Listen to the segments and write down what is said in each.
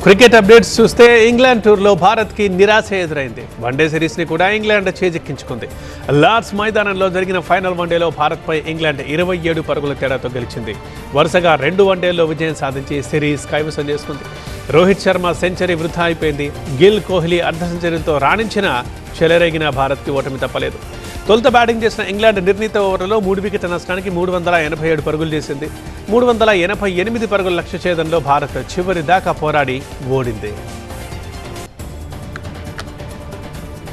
Cricket updates చూస్తే England టూర్లో భారత్కి నిరాశ ఎదురైంది. వన్డే సిరీస్ని కూడా ఇంగ్లాండ్ చేజిక్కించుకుంది. లార్డ్స్ మైదానంలో జరిగిన ఫైనల్ వన్డేలో భారత్పై ఇంగ్లాండ్ 27 పరుగుల తేడాతో గెలిచింది. వరుసగా 2 వన్డేల్లో విజయం సాధించి సిరీస్ కైవసం చేసుకుంది. రోహిత్ శర్మ సెంచరీ వృధా అయిపోయింది. గిల్, కోహ్లీ అర్ధ సెంచరీతో రాణించిన చెలరేగిన భారత్కి ఓటమి తప్పలేదు. తొలుత బ్యాటింగ్ చేసిన ఇంగ్లాండ్ నిర్ణీత ఓవర్లలో 3 వికెట్ల నష్టానికి 387 పరుగులు చేసింది. 388 పరుగుల లక్ష్య ఛేదంలో భారత్ చివరి దాకా పోరాడి ఓడింది.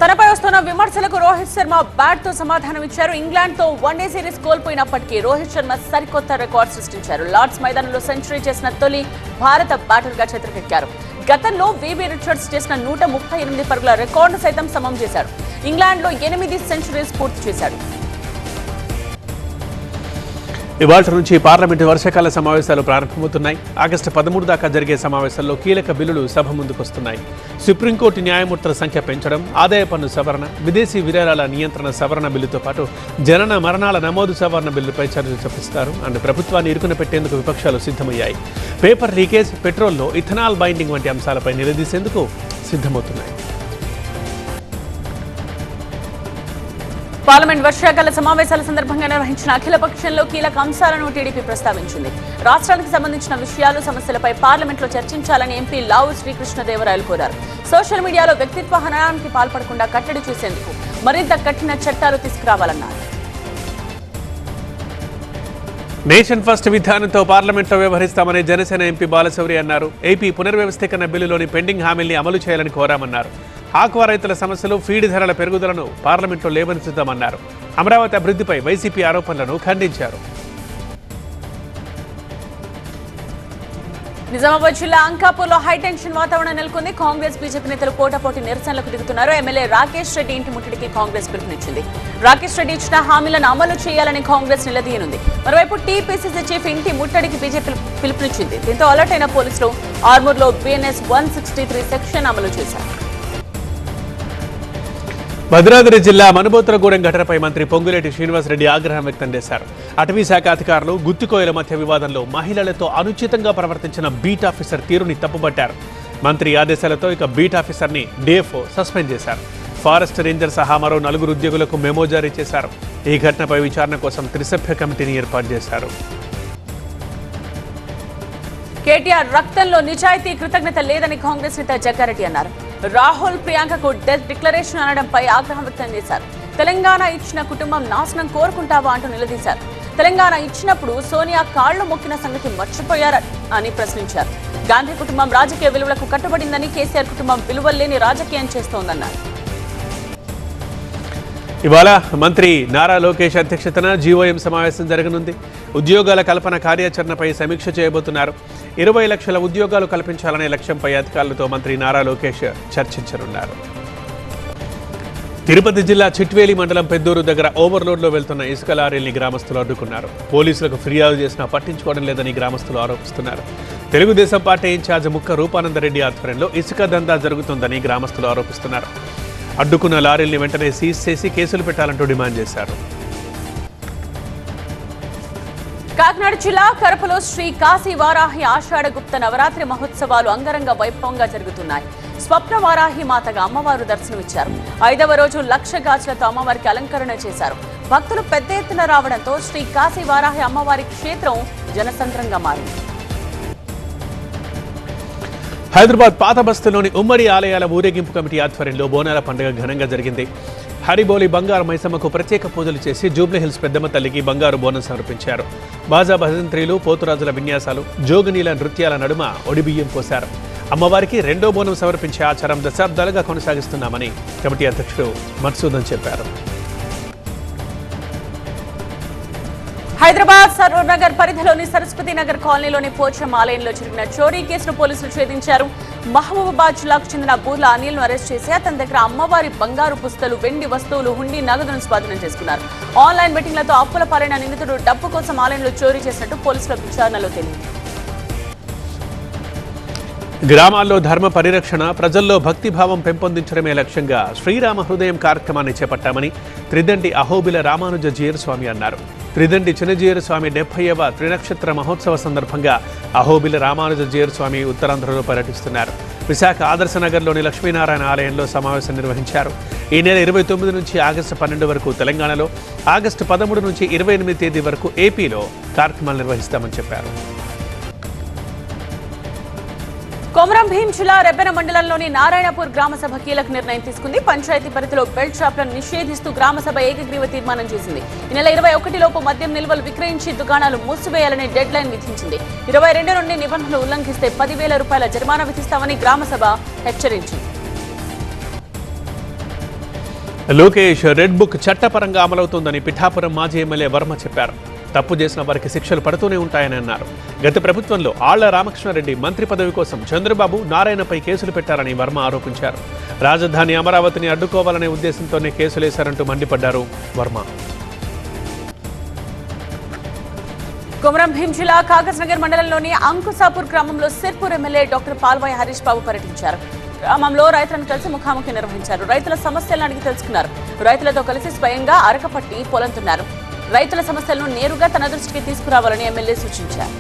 తనపై వస్తున్న విమర్శలకు రోహిత్ శర్మ బ్యాట్ తో సమాధానమిచ్చారు. ఇంగ్లాండ్ తో వన్డే సిరీస్ కోల్పోయినప్పటికీ రోహిత్ శర్మ సరికొత్త రికార్డు సృష్టించారు. లార్డ్స్ మైదానంలో సెంచరీ చేసిన తొలి భారత బ్యాటర్గా చరిత్రకెక్కారు. గతంలో వివి రిచర్డ్స్ చేసిన 138 పరుగుల రికార్డు సైతం సమం చేశాడు. ఇంగ్లాండ్లో 8 సెంచరీస్ పూర్తి చేశాడు. ఇవాళ నుంచి పార్లమెంటు వర్షాకాల సమావేశాలు ప్రారంభమవుతున్నాయి. ఆగస్టు 13 దాకా జరిగే సమావేశాల్లో కీలక బిల్లులు సభ ముందుకొస్తున్నాయి. సుప్రీంకోర్టు న్యాయమూర్తుల సంఖ్య పెంచడం, ఆదాయ పన్ను సవరణ, విదేశీ విరాళాల నియంత్రణ సవరణ బిల్లుతో పాటు జనన మరణాల నమోదు సవరణ బిల్లుపై చర్చలు చూపిస్తారు. అండ్ ప్రభుత్వాన్ని ఇరుకున పెట్టేందుకు విపక్షాలు సిద్ధమయ్యాయి. పేపర్ లీకేజ్, పెట్రోల్లో ఇథనాల్ బైండింగ్ వంటి అంశాలపై నిలదీసేందుకు సిద్ధమవుతున్నాయి. పార్లమెంట్ వర్షాకాల సమావేశాల సందర్భంగా నిర్వహించిన అఖిలపక్షంలో కీలక అంశాలను టీడీపీ ప్రస్తావించింది. రాష్ట్రానికి సంబంధించిన విషయాలు, సమస్యలపై పార్లమెంట్లో చర్చించాలని ఎంపీ లావు శ్రీకృష్ణదేవరాయలు కోరారు. సోషల్ మీడియాలో వ్యక్తిత్వ హననానికి పాల్పడకుండా కట్టడి చేసేందుకు మరింత కఠిన చట్టాలు తీసుకురావాలన్నారు. నేషన్ ఫస్ట్ విధానంతో పార్లమెంట్లో వ్యవహరిస్తామని జనసేన ఎంపీ బాలశౌరి అన్నారు. ఏపీ పునర్వ్యవస్థీకరణ బిల్లులోని పెండింగ్ హామీల్ని అమలు చేయాలని కోరామన్నారు. ఆక్వా రైతుల సమస్యలు, ఫీడ్ ధరల పెరుగుదలను పార్లమెంట్లో లేవనెత్తుతామన్నారు. అమరావతి అభివృద్ధిపై వైసీపీ ఆరోపణలను ఖండించారు. నిజామాబాద్ జిల్లా అంకాపూర్లో హైటెన్షన్ వాతావరణం నెలకొంది. కాంగ్రెస్, బీజేపీ నేతలు పోటాపోటీ నిరసనలకు దిగుతున్నారు. ఎమ్మెల్యే రాకేష్ రెడ్డి ఇంటి ముట్టడికి కాంగ్రెస్ పిలుపునిచ్చింది. రాకేష్ రెడ్డి ఇచ్చిన హామీలను అమలు చేయాలని కాంగ్రెస్ నిలదీయనుంది. మరోవైపు టీపీసీసీ చీఫ్ ఇంటి ముట్టడికి బీజేపీ పిలుపునిచ్చింది. దీంతో అలర్ట్ అయిన పోలీసులు ఆర్మూర్లో BNS 163 సెక్షన్ అమలు చేశారు. భద్రాద్రి జిల్లా మనుబోతులగూడెం ఘటనపై మంత్రి పొంగులేటి శ్రీనివాసరెడ్డి ఆగ్రహం వ్యక్తం చేశారు. అటవీ శాఖ అధికారులు, గుత్తికోయల మధ్య వివాదంలో మహిళలతో అనుచితంగా ప్రవర్తించిన బీట్ ఆఫీసర్ తీరుని తప్పుపట్టారు. మంత్రి ఆదేశాలతో ఇక బీట్ ఆఫీసర్ని DFO సస్పెండ్ చేశారు. ఫారెస్ట్ రేంజర్ సహా మరో 4 ఉద్యోగులకు మెమో జారీ చేశారు. ఈ ఘటనపై విచారణ కోసం త్రిసభ్య కమిటీని ఏర్పాటు చేశారు. కేటీఆర్ రక్తంలో నిజాయితీ, కృతజ్ఞత లేదని కాంగ్రెస్ నేత జగ్గారెడ్డి అన్నారు. రాహుల్, ప్రియాంకకు డెత్ డిక్లరేషన్ అనడంపై ఆగ్రహం వ్యక్తం చేశారు. తెలంగాణ ఇచ్చిన కుటుంబం నాశనం కోరుకుంటావా అంటూ నిలదీశారు. తెలంగాణ ఇచ్చినప్పుడు సోనియా కాళ్లు మొక్కిన సంగతి మర్చిపోయారా అని ప్రశ్నించారు. గాంధీ కుటుంబం రాజకీయ విలువలకు కట్టుబడిందని, కేసీఆర్ కుటుంబం విలువల్లేని రాజకీయం చేస్తోందన్నారు. ఇవాళ మంత్రి నారా లోకేష్ అధ్యక్షతన GOM సమావేశం జరగనుంది. ఉద్యోగాల కల్పన కార్యాచరణపై సమీక్ష చేయబోతున్నారు. 20 లక్షల ఉద్యోగాలు కల్పించాలనే లక్ష్యంపై అధికారులతో మంత్రి నారా లోకేష్ చర్చించనున్నారు. తిరుపతి జిల్లా చిట్వేలి మండలం పెద్దూరు దగ్గర ఓవర్లోడ్లో వెళ్తున్న ఇసుక లారీల్ని గ్రామస్తులు అడ్డుకున్నారు. పోలీసులకు ఫిర్యాదు చేసినా పట్టించుకోవడం లేదని గ్రామస్తులు ఆరోపిస్తున్నారు. తెలుగుదేశం పార్టీ ఇన్ఛార్జ్ ముక్క రూపానందరెడ్డి ఆధ్వర్యంలో ఇసుక దందా జరుగుతుందని గ్రామస్తులు ఆరోపిస్తున్నారు. అడ్డుకున్న లారీల్ని వెంటనే సీజ్ చేసి కేసులు పెట్టాలంటూ డిమాండ్ చేశారు. కాకినాడ జిల్లా కరపలో శ్రీ కాశీ వారాహి ఆషాఢ గుప్త నవరాత్రి మహోత్సవాలు అంగరంగ వైభవంగా జరుగుతున్నాయి. స్వప్న వారాహి మాతగా అమ్మవారు దర్శనమిచ్చారు. 5వ రోజు లక్ష గాజులతో అమ్మవారికి అలంకరణ చేశారు. భక్తులు పెద్ద ఎత్తున రావడంతో శ్రీ కాశీ వారాహి అమ్మవారి క్షేత్రం జనసంద్రంగా మారింది. హైదరాబాద్ పాత బస్తీలోని ఉమ్మడి ఆలయాల ఊరేగింపు కమిటీ ఆధ్వర్యంలో బోనాల పండుగ ఘనంగా జరిగింది. హరిబోలి బంగారు మైసమ్మకు ప్రత్యేక పూజలు చేసి జూబ్లీహిల్స్ పెద్దమ్మ తల్లికి బంగారు బోనం సమర్పించారు. బాజా భజంత్రీలు, పోతురాజుల విన్యాసాలు, జోగినీల నృత్యాల నడుమ ఒడిబియ్యం పోశారు. అమ్మవారికి 2వ బోనం సమర్పించే ఆచారం దశాబ్దాలుగా కొనసాగిస్తున్నామని కమిటీ అధ్యక్షుడు మధుసూదన్ చెప్పారు. హైదరాబాద్ సరూర్ నగర్ పరిధిలోని సరస్వతి నగర్ కాలనీలోని పోచమ్మ ఆలయంలో జరిగిన చోరీ కేసును పోలీసులు ఛేదించారు. మహబూబాబాద్ జిల్లాకు చెందిన బూర్ల అనిల్ను అరెస్ట్ చేసి అతని దగ్గర అమ్మవారి బంగారు పుస్తలు, వెండి వస్తువులు, హుండీ, నగదును స్వాధీనం చేసుకున్నారు. ఆన్లైన్ బెట్టింగ్లతో అప్పుల పాలైన నిందితుడు డబ్బు కోసం ఆలయంలో చోరీ చేసినట్టు పోలీసుల విచారణలో తేలింది. గ్రామాల్లో ధర్మ పరిరక్షణ, ప్రజల్లో భక్తిభావం పెంపొందించడమే లక్ష్యంగా శ్రీరామ హృదయం కార్యక్రమాన్ని చేపట్టామని త్రిదండి అహోబిల రామానుజ జీయర్ స్వామి అన్నారు. త్రిదండి చిన్నజీయరు స్వామి 70వ త్రినక్షత్ర మహోత్సవ సందర్భంగా అహోబిల రామానుజ జీయరు స్వామి ఉత్తరాంధ్రలో పర్యటిస్తున్నారు. విశాఖ ఆదర్శనగర్లోని లక్ష్మీనారాయణ ఆలయంలో సమావేశం నిర్వహించారు. ఈ నెల 29 నుంచి ఆగస్టు 12 వరకు తెలంగాణలో, ఆగస్టు 13 నుంచి 28 తేదీ వరకు ఏపీలో కార్యక్రమాలు నిర్వహిస్తామని చెప్పారు. కొమరం భీం జిల్లా రెబ్బెన మండలంలోని నారాయణపూర్ గ్రామసభ కీలక నిర్ణయం తీసుకుంది. పంచాయతీ పరిధిలో బెల్ట్ షాపులను నిషేధిస్తూ గ్రామసభ ఏకగ్రీవ తీర్మానం చేసింది. ఈ నెల 21 లోపు మద్యం నిల్వలు విక్రయించి దుకాణాలు మూసివేయాలని డెడ్ లైన్ విధించింది. 22 నుండి నిబంధనలు ఉల్లంఘిస్తే 10,000 రూపాయల జరిమానా విధిస్తామని గ్రామసభ హెచ్చరించింది. లోకేష్ రెడ్ బుక్ చట్టపరంగా అమలవుతోందని పిఠాపురం మాజీ ఎమ్మెల్యే వర్మ చెప్పారు. తప్పు చేసిన వారికి శిక్షలు పడుతూనే ఉంటాయని అన్నారు. గత ప్రభుత్వంలో ఆళ్ల రామకృష్ణారెడ్డి మంత్రి పదవి కోసం చంద్రబాబు, నారాయణపై కేసులు పెట్టారని వర్మ ఆరోపించారు. రాజధాని అమరావతిని అడ్డుకోవాలనే ఉద్దేశంతోనే కేసులేశారంటూ మండిపడ్డారు వర్మ. కొమరం భీం జిల్లా కాగజ్నగర్ మండలంలోని అంకుసాపూర్ గ్రామంలో సిర్పూర్ ఎమ్మెల్యే డాక్టర్ పాల్వాయి హరీష్ బాబు పర్యటించారు. గ్రామంలో రైతులను కలిసి ముఖాముఖి నిర్వహించారు. రైతుల సమస్యలను అడిగి తెలుసుకున్నారు. రైతులతో కలిసి స్వయంగా అరకపట్టి పొలంతున్నారు. రైతుల సమస్యలను నేరుగా తన దృష్టికి తీసుకురావాలని ఎమ్మెల్యే సూచించారు.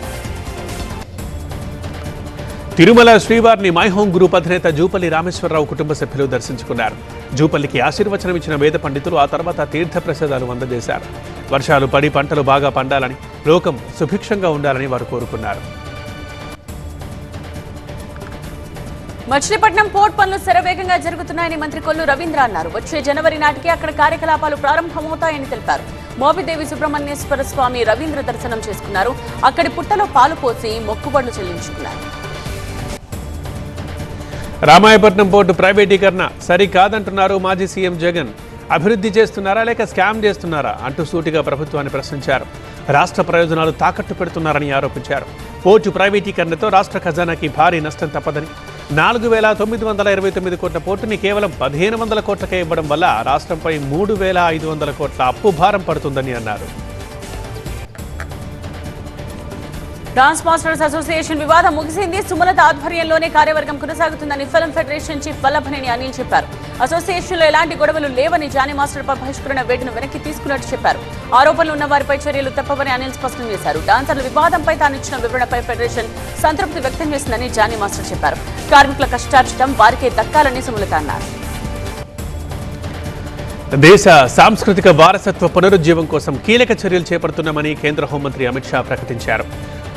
తిరుమల శ్రీవారిని మై హోం గ్రూప్ అధినేత జూపల్లి రామేశ్వరరావు కుటుంబ సభ్యులు దర్శించుకున్నారు. జూపల్లికి ఆశీర్వచనం ఇచ్చిన వేద పండితులు ఆ తర్వాత తీర్థ ప్రసాదాలు అందజేశారు. వర్షాలు పడి పంటలు బాగా పండాలని, లోకం సుభిక్షంగా ఉండాలని వారు కోరుకున్నారు. మచిలీపట్నం పోర్ట్ పనులు శరవేగంగా జరుగుతున్నాయని మంత్రి కొల్లు రవీంద్ర అన్నారు. వచ్చే జనవరి నాటికి అక్కడ కార్యకలాపాలు ప్రారంభమవుతాయని తెలిపారు. మోపిదేవి సుబ్రహ్మణ్యేశ్వర స్వామి రవీంద్ర దర్శనం చేసుకున్నారు. అక్కడి పుట్టలో పాలు పోసి మొక్కుబడులు చెల్లించుకున్నారు. రామాయపట్నం పోర్టు ప్రైవేటీకరణ సరికాదంటున్నారు మాజీ సీఎం జగన్. అభివృద్ధి చేస్తున్నారా లేక స్కామ్ చేస్తున్నారా అంటూ సూటిగా ప్రభుత్వాన్ని ప్రశ్నించారు. రాష్ట్ర ప్రయోజనాలు తాకట్టు పెడుతున్నారని ఆరోపించారు. పోర్టు ప్రైవేటీకరణతో రాష్ట్ర ఖజానాకి భారీ నష్టం తప్పదని, 4,929 కోట్ల పోర్టుని కేవలం 1,500 కోట్లకే ఇవ్వడం వల్ల రాష్ట్రంపై 3,500 కోట్ల అప్పు భారం పడుతుందని అన్నారు. డాన్స్ మాస్టర్స్ అసోసియేషన్ వివాదం ముగిసింది. సుమలత ఆధ్వర్యంలోనే కార్యవర్గం కొనసాగుతుందని film federation chief Vallabhaneni Anil చెప్పారు. అసోసియేషన్లో ఎలాంటి గొడవలు లేవని, జానీ మాస్టర్పై బహిష్కరణ వేటును వెనక్కి తీసుకున్నట్టు చెప్పారు. ఆరోపణలు ఉన్న వారిపై చర్యలు తప్పవని అనిల్ స్పష్టం చేశారు. డాన్సర్ల వివాదంపై తానిచ్చిన వివరణపై ఫెడరేషన్ సంతృప్తి వ్యక్తం చేసిందని జానీ మాస్టర్ చెప్పారు. కార్మికుల కష్టార్జితం వారికే దక్కాలని సుమలత అన్నారు. దేశ సాంస్కృతిక వారసత్వ పునరుజ్జీవం కోసం కీలక చర్యలు చేపడుతున్నామని కేంద్ర హోంమంత్రి అమిత్ షా ప్రకటించారు.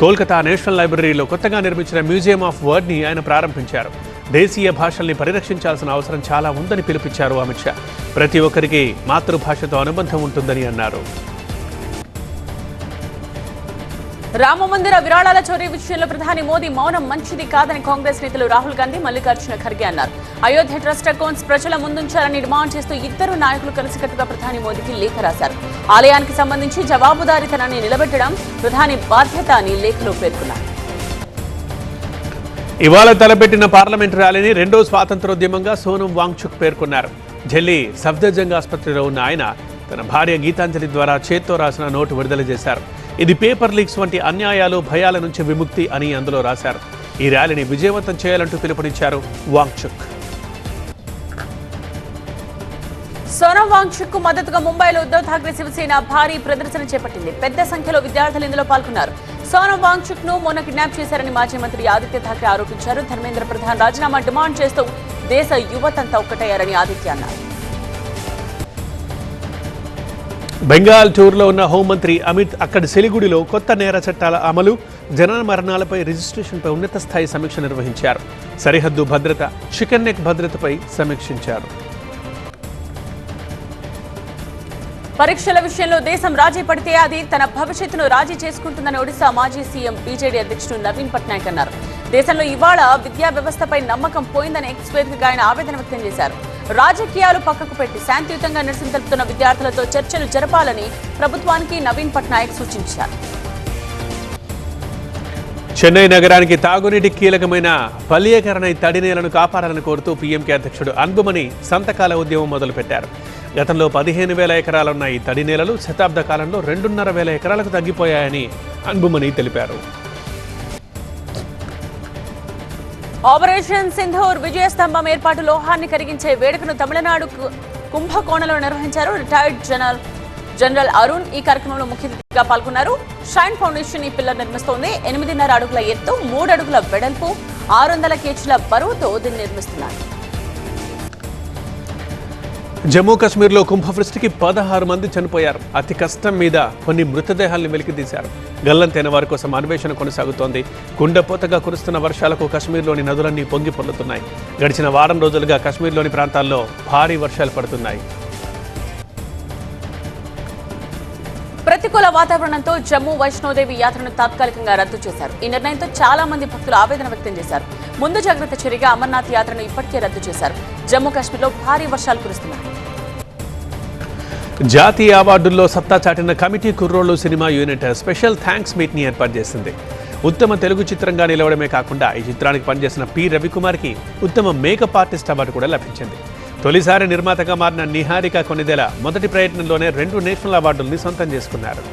కోల్కతా నేషనల్ లైబ్రరీలో కొత్తగా నిర్మించిన మ్యూజియం ఆఫ్ వర్డ్ని ఆయన ప్రారంభించారు. దేశీయ భాషల్ని పరిరక్షించాల్సిన అవసరం చాలా ఉందని పిలుపునిచ్చారు అమిత్ షా. ప్రతి ఒక్కరికి మాతృభాషతో అనుబంధం ఉంటుందని అన్నారు. రామమందిర విరాళాల చోరీ విషయంలో ప్రధాని మోదీ మౌనం మంచిది కాదని కాంగ్రెస్ నేతలు రాహుల్ గాంధీ, మల్లికార్జున ఖర్గే అన్నారు. అయోధ్య ట్రస్ట్ అకౌంట్స్ ప్రజల ముందుంచాలని డిమాండ్ చేస్తూ ఇద్దరు నాయకులు కలిసికట్టుగా ప్రధాని మోదీకి లేఖ రాశారు. ఆలయానికి సంబంధించి జవాబుదారీతనాన్ని నిలబెట్టడం ప్రధాని బాధ్యత అని లేఖలో పేర్కొన్నారు. ఇవాళ తలపెట్టిన పార్లమెంటు ర్యాలీని రెండో స్వాతంత్రోద్యమంగా సోనం వాంగ్చుక్ పేర్కొన్నారు. ఢిల్లీ సఫ్దర్జంగ్ ఆసుపత్రిలో ఉన్న ఆయన తన భార్య గీతాంజలి ద్వారా చేత్తో రాసిన నోటు విడుదల చేశారు. ఇది పేపర్ లీక్స్ వంటి అన్యాయాలు, భయాల నుంచి విముక్తి అని అందులో రాశారు. ఈ ర్యాలీని విజయవంతం చేయాలంటూ పిలుపునిచ్చారు వాంగ్చుక్. సోనం వాంగ్చుక్ కు మద్దతుగా ముంబైలో ఉద్దవ్ ఠాక్రే శివసేన భారీ ప్రదర్శన చేపట్టింది. పెద్ద సంఖ్యలో విద్యార్థులు ఇందులో పాల్గొన్నారు. సోనం వాంగ్చుక్ ను మొన్న కిడ్నాప్ చేశారని మాజీ మంత్రి ఆదిత్య ఠాక్రే ఆరోపించారు. ధర్మేంద్ర ప్రధాన్ రాజీనామా డిమాండ్ చేస్తూ దేశ యువతంతా ఒక్కటయ్యారని ఆదిత్య అన్నారు. బెంగాల్ టూర్లో ఉన్న హోంమంత్రి అమిత్ అక్కడి సిలిగుడిలో కొత్త నేర చట్టాల అమలు, జనన మరణాలపై రిజిస్ట్రేషన్పై ఉన్నత స్థాయి సమీక్ష నిర్వహించారు. సరిహద్దు భద్రత, చికెన్ నెక్ భద్రతపై సమీక్షించారు. పరీక్షల విషయంలో దేశం రాజీ పడితే అది తన భవిష్యత్తును రాజీ చేసుకుంటుందని ఒడిశా మాజీ సీఎం బీజేడీ అధ్యక్షుడు నవీన్ పట్నాయక్ అన్నారు. దేశంలో ఇవాళ విద్యా వ్యవస్థపై నమ్మకం పోయిందని ఎక్స్ వేదికగా ఆయన ఆవేదన వ్యక్తం చేశారు. రాజకీయాలు పక్కకు పెట్టి శాంతియుతంగా నిరసన తెలుపుతున్న విద్యార్థులతో చర్చలు జరపాలని ప్రభుత్వానికి నవీన్ పట్నాయక్ సూచించారు. చెన్నై నగరానికి తాగునీటి కీలకమైన పల్లీకరణై తడినేలను కాపాడాలని కోరుతూ పీఎంకే అధ్యక్షుడు అన్బుమణి సంతకాల ఉద్యమం మొదలుపెట్టారు. గతంలో 15,000 ఎకరాలున్న ఈ తడినేలలు శతాబ్ద కాలంలో 2,500 ఎకరాలకు తగ్గిపోయాయని అన్బుమణి తెలిపారు. ఆపరేషన్ సింధూర్ విజయస్తంభం ఏర్పాటు లోహాన్ని కరిగించే వేడుకను తమిళనాడు కుంభకోణంలో నిర్వహించారు. రిటైర్డ్ జనరల్ జనరల్ అరుణ్ ఈ కార్యక్రమంలో ముఖ్య అతిథిగా పాల్గొన్నారు. షైన్ ఫౌండేషన్ ఈ పిల్లర్ నిర్మిస్తోంది. 8.5 అడుగుల ఎత్తు, 3 అడుగుల వెడల్పు, 600 కేజీల బరువుతో దీన్ని నిర్మిస్తున్నారు. జమ్మూ కాశ్మీర్లో కుంభవృష్టికి 16 మంది చనిపోయారు. అతి కష్టం మీద కొన్ని మృతదేహాలను వెలికితీశారు. గల్లంతైన వారి కోసం అన్వేషణ కొనసాగుతోంది. కుండపోతగా కురుస్తున్న వర్షాలకు కాశ్మీర్లోని నదులన్నీ పొంగి పొర్లుతున్నాయి. గడిచిన వారం రోజులుగా కాశ్మీర్లోని ప్రాంతాల్లో భారీ వర్షాలు పడుతున్నాయి. ప్రతికూల వాతావరణంతో జమ్మూ వైష్ణోదేవి యాత్రను తాత్కాలికంగా రద్దు చేశారు. ఈ నిర్ణయంతో చాలా మంది భక్తులు ఆవేదన వ్యక్తం చేశారు. ముందు జాగ్రత్త చర్యగా అమర్నాథ్ యాత్రను ఇప్పటికే రద్దు చేశారు. జమ్మూ కాశ్మీర్లో భారీ వర్షాలు కురుస్తున్నాయి. జాతీయ అవార్డుల్లో సత్తా చాటిన కమిటీ కుర్రోళ్ళు cinema unit special thanks meet ని ఏర్పాటు చేసింది. ఉత్తమ తెలుగు చిత్రంగా నిలవడమే కాకుండా ఈ చిత్రానికి పనిచేసిన పి రవికుమార్కి ఉత్తమ మేకప్ ఆర్టిస్ట్ అవార్డు కూడా లభించింది. తొలిసారి నిర్మాతగా మారిన నిహారిక కొనిదెల మొదటి ప్రయత్నంలోనే 2 నేషనల్ అవార్డుల్ని సొంతం చేసుకున్నారు.